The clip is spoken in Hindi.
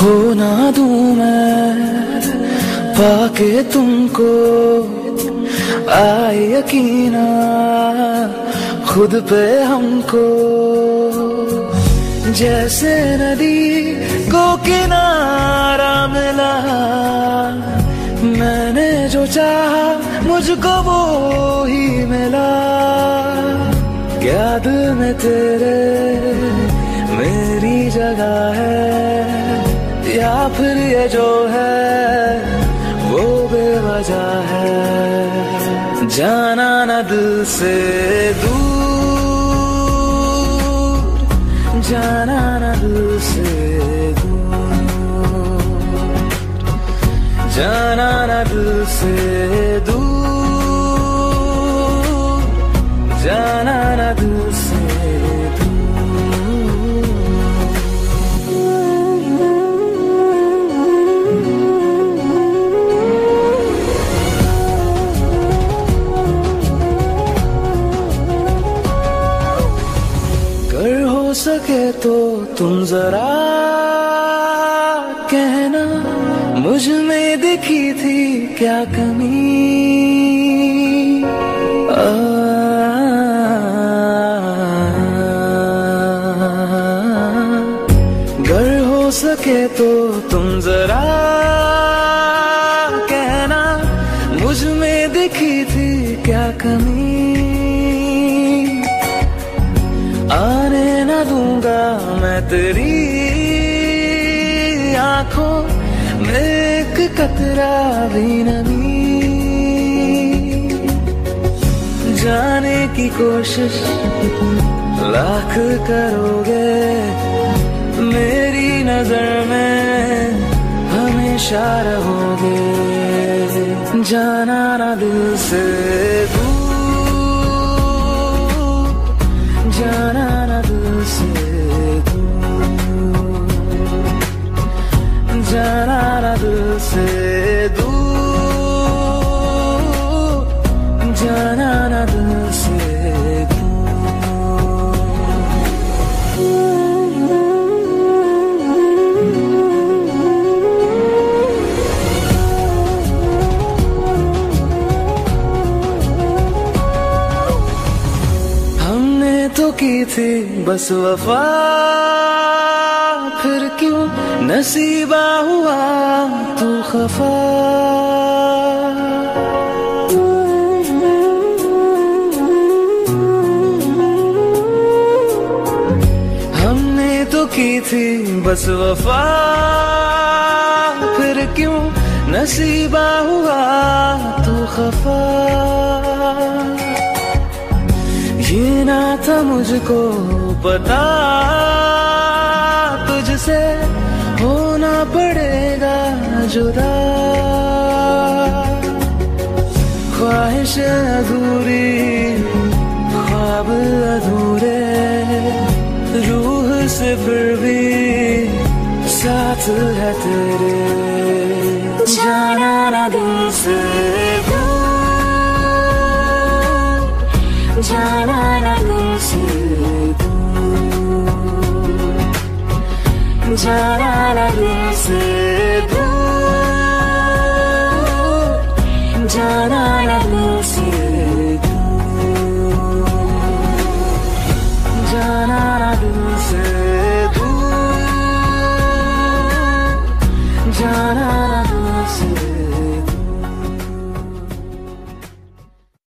खो ना दूं मैं पाके तुमको, आए यकीना खुद पे हमको। जैसे नदी को किनारा मिला, मैंने जो चाहा मुझको वो ही मिला। क्या दिल में तेरे मेरी जगह है, या फिर ये जो है वो बेवजह है। जाना न दिल से दूर, जाना न दिल से दूर, जाना न दिल से दूर, जाना न दिल से सके तो तुम जरा कहना, मुझ में दिखी थी क्या कमी। अगर हो सके तो तुम जरा कहना, मुझ में दिखी थी क्या कमी। आने न दूंगा मैं तेरी आंखों में एक कतरा भी नमी। जाने की कोशिश लाख करोगे, मेरी नजर में हमेशा रहोगे। जाना ना दिल से दूर, जाना ना दिल से दूर, जाना ना दिल से दूर, जाना ना दिल से की थी बस वफा, फिर क्यों नसीबा हुआ तू खफा। हमने तो की थी बस वफा, फिर क्यों नसीबा हुआ तू खफा। ये ना था मुझको पता, तुझसे होना पड़ेगा जुदा। ख्वाहिश अधूरी, ख्वाब अधूरे, रूह से फिर भी साथ है तेरे। जाना ना दिल से दूर, जाना ना दिल से दूर, जाना ना दिल से दूर, जाना ना दिल